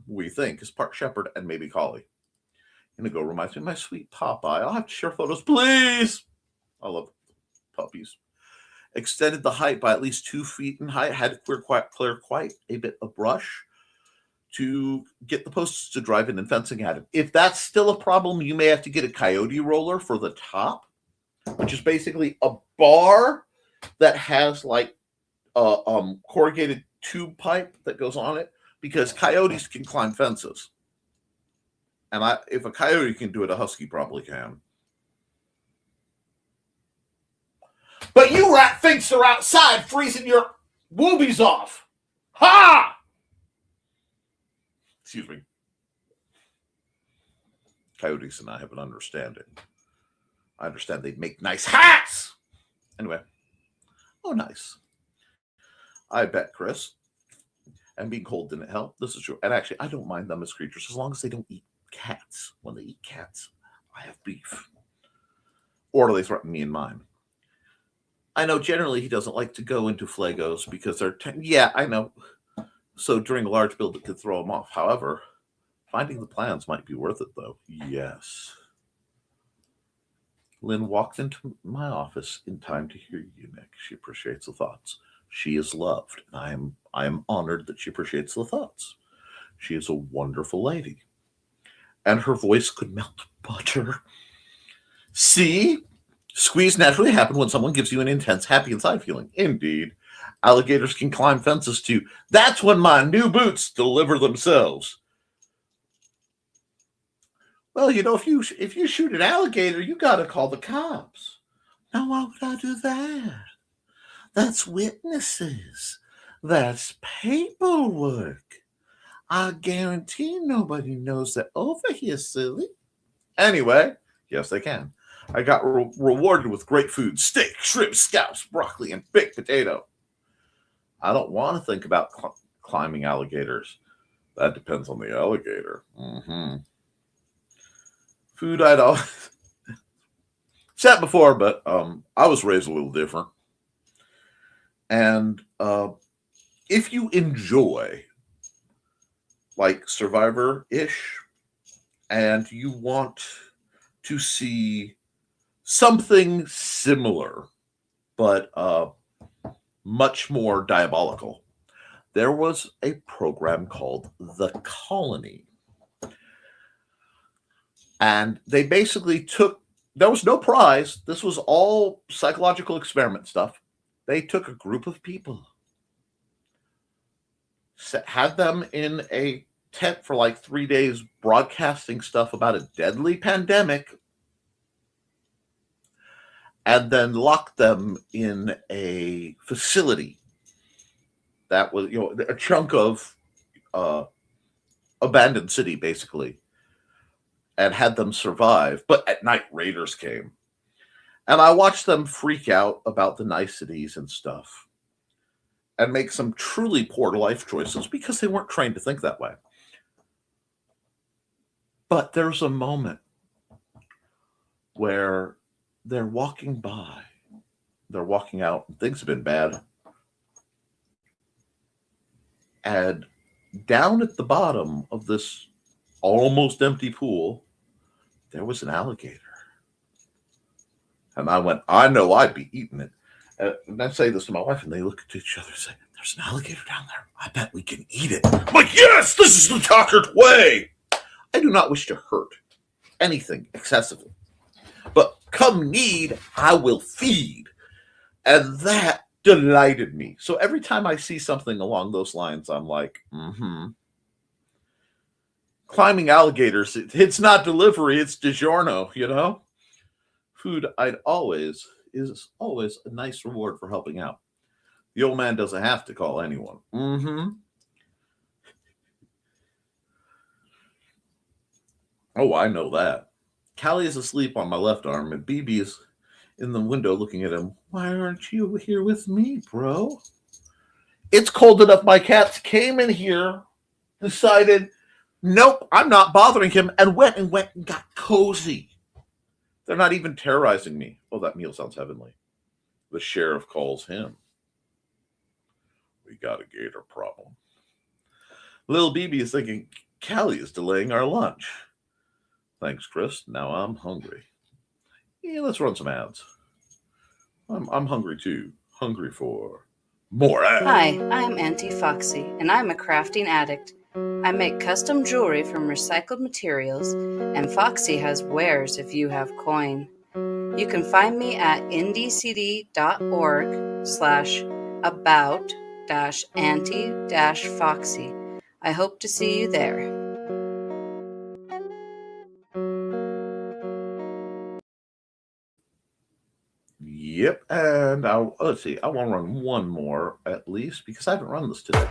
We think is part shepherd and maybe collie. Indigo reminds me of my sweet Popeye. I'll have to share photos, please. I love puppies. Extended the height by at least 2 feet in height. Had to clear quite a bit of brush to get the posts to drive in and fencing at it. If that's still a problem, you may have to get a coyote roller for the top, which is basically a bar that has like corrugated tube pipe that goes on it, because coyotes can climb fences. And if a coyote can do it, a husky probably can. But you rat thinks they're outside freezing your boobies off. Ha! Excuse me. Coyotes and I have an understanding. I understand they'd make nice hats. Anyway. Oh, nice. I bet, Chris. And being cold didn't help. This is true. And actually, I don't mind them as creatures as long as they don't eat cats. When they eat cats, I have beef. Or do they threaten me and mine? I know generally he doesn't like to go into flagos because they're... yeah, I know. So during a large build, it could throw him off. However, finding the plans might be worth it, though. Yes. Lynn walked into my office in time to hear you, Nick. She appreciates the thoughts. She is loved, and I am honored that she appreciates the thoughts. She is a wonderful lady. And her voice could melt butter. See? Squeeze naturally happen when someone gives you an intense happy inside feeling. Indeed. Alligators can climb fences too. That's when my new boots deliver themselves. Well, if you shoot an alligator, you got to call the cops. Now, why would I do that? That's witnesses. That's paperwork. I guarantee nobody knows that over here, silly. Anyway, yes, they can. I got rewarded with great food. Steak, shrimp, scallops, broccoli, and baked potato. I don't want to think about climbing alligators. That depends on the alligator. Mm-hmm. Food I'd always said before, but I was raised a little different. And if you enjoy like Survivor-ish and you want to see something similar, but much more diabolical, there was a program called The Colony. And they basically there was no prize. This was all psychological experiment stuff. They took a group of people, had them in a tent for like 3 days, broadcasting stuff about a deadly pandemic, and then locked them in a facility that was, a chunk of abandoned city, basically, and had them survive. But at night, raiders came. And I watched them freak out about the niceties and stuff and make some truly poor life choices because they weren't trained to think that way. But there's a moment where they're walking by, they're walking out, and things have been bad. And down at the bottom of this almost empty pool, there was an alligator. And I went, I know I'd be eating it. And I say this to my wife, and they look at each other and say, "There's an alligator down there. I bet we can eat it." I'm like, "Yes, this is the Tockert way." I do not wish to hurt anything excessively, but come need, I will feed. And that delighted me. So every time I see something along those lines, I'm like, climbing alligators, it's not delivery, it's DiGiorno, you know? Food is always a nice reward for helping out. The old man doesn't have to call anyone. Oh, I know that. Callie is asleep on my left arm, and BB is in the window looking at him. "Why aren't you here with me, bro?" It's cold enough. My cats came in here, decided, nope, I'm not bothering him, and went and got cozy. They're not even terrorizing me. Oh, that meal sounds heavenly. The sheriff calls him. "We got a gator problem." Little BB is thinking, Callie is delaying our lunch. "Thanks, Chris. Now I'm hungry." Yeah, let's run some ads. I'm hungry too. Hungry for more ads. Hi, I'm Auntie Foxy, and I'm a crafting addict. I make custom jewelry from recycled materials, and Foxy has wares if you have coin. You can find me at indcd.org/about-auntie-foxy. I hope to see you there. Yep, and let's see. I want to run one more at least because I haven't run this today.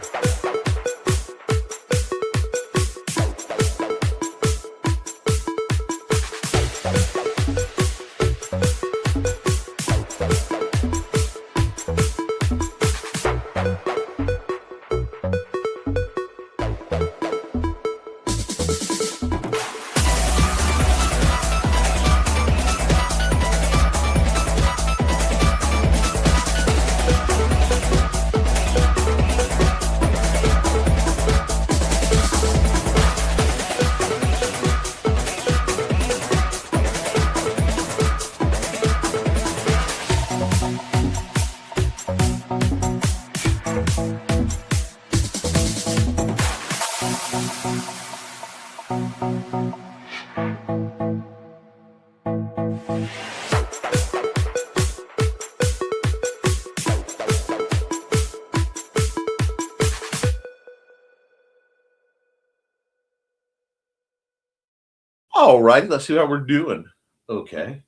All right, let's see how we're doing. Okay.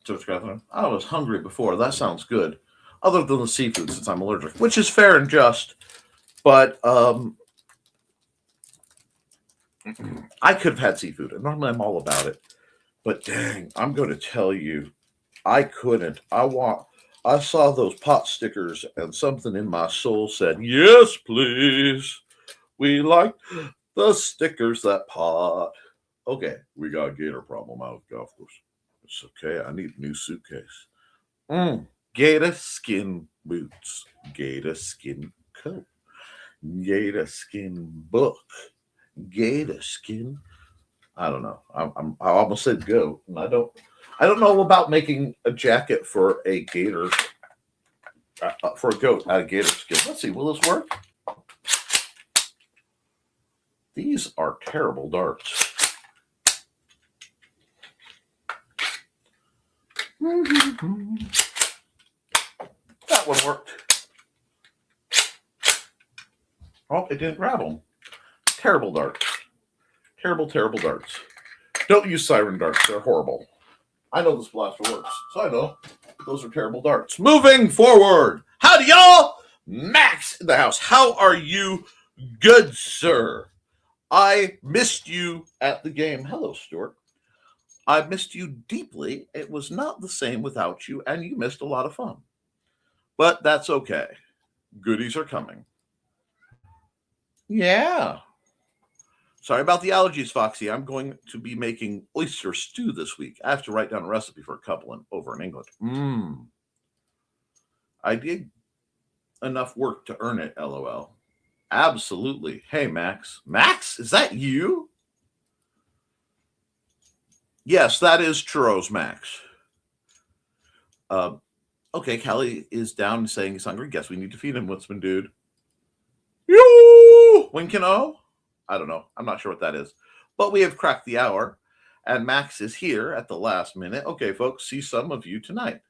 George Catherine, I was hungry before. That sounds good. Other than the seafood, since I'm allergic, which is fair and just. But I could have had seafood, and normally I'm all about it. But dang, I'm going to tell you, I couldn't. I saw those pot stickers, and something in my soul said, "Yes, please. We like the stickers that pot." Okay, we got a gator problem out of the golf course. It's okay. I need a new suitcase. Gator skin boots. Gator skin coat. Gator skin book. Gator skin. I don't know. I almost said goat, and I don't know about making a jacket for a gator, for a goat out of gator skin. Let's see. Will this work? These are terrible darts. That one worked. Oh, it didn't grab them. Terrible darts. Terrible, terrible darts. Don't use siren darts. They're horrible. I know this blaster works, so I know those are terrible darts. Moving forward. Howdy, y'all. Max in the house. How are you? Good, sir. I missed you at the game. Hello, Stuart. I missed you deeply. It was not the same without you, and you missed a lot of fun. But that's okay. Goodies are coming. Yeah. Sorry about the allergies, Foxy. I'm going to be making oyster stew this week. I have to write down a recipe for a couple over in England. I did enough work to earn it, LOL. Absolutely. Hey, Max. Max, is that you? Yes, that is Churros Max. Okay, Callie is down and saying he's hungry. Guess we need to feed him. Woodsman dude. Yoo! Winkino? I don't know. I'm not sure what that is. But we have cracked the hour, and Max is here at the last minute. Okay, folks, see some of you tonight.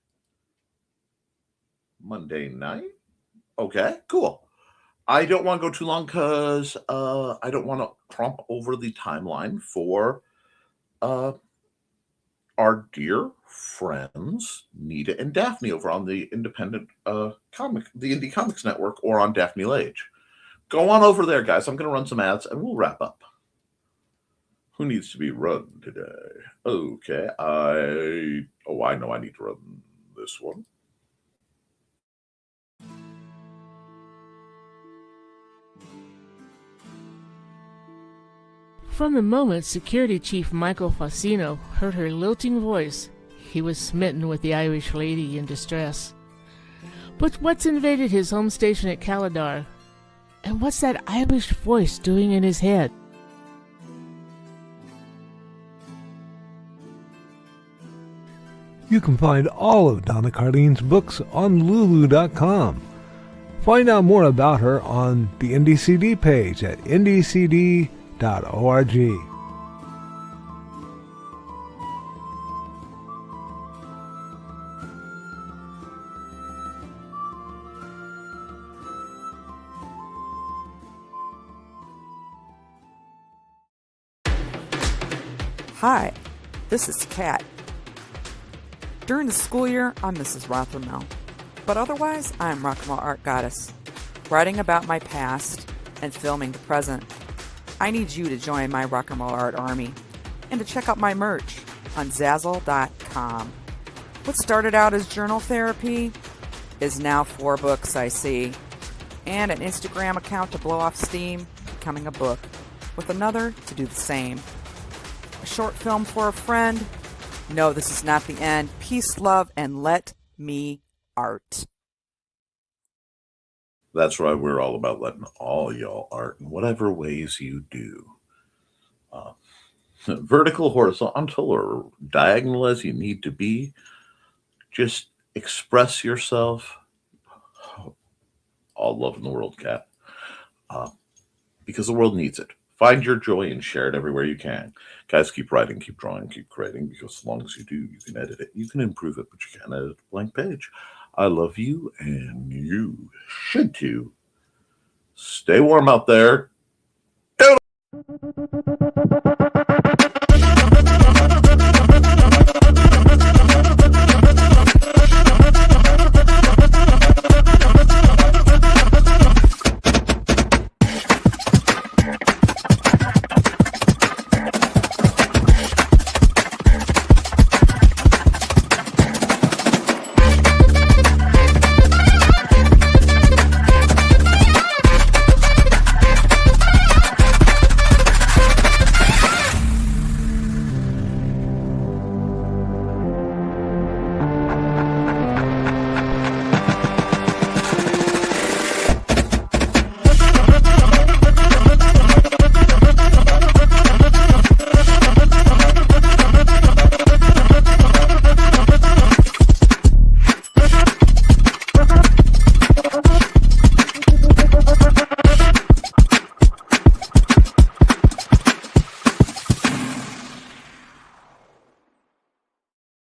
Monday night? Okay, cool. I don't want to go too long because I don't want to crump over the timeline for our dear friends Nita and Daphne over on the independent the Indie Comics Network, or on Daphne Lage. Go on over there, guys. I'm going to run some ads and we'll wrap up. Who needs to be run today? Okay, I know I need to run this one. From the moment Security Chief Michael Fassino heard her lilting voice, he was smitten with the Irish lady in distress. But what's invaded his home station at Caladar? And what's that Irish voice doing in his head? You can find all of Donna Carlene's books on Lulu.com. Find out more about her on the Indie CD page at indiecd.org. Hi, this is Kat. During the school year, I'm Mrs. Rothermel, but otherwise, I'm Rock and Roll Art Goddess, writing about my past and filming the present. I need you to join my Rock and Roll Art army and to check out my merch on Zazzle.com. What started out as journal therapy is now 4 books, I see, and an Instagram account to blow off steam, becoming a book, with another to do the same. A short film for a friend. No, this is not the end. Peace, love, and let me art. That's right. We're all about letting all y'all art in whatever ways you do. Vertical, horizontal, or diagonal as you need to be. Just express yourself. All love in the world, Kat. Because the world needs it. Find your joy and share it everywhere you can. Guys, keep writing, keep drawing, keep creating, because as long as you do, you can edit it. You can improve it, but you can't edit a blank page. I love you, and you should too. Stay warm out there.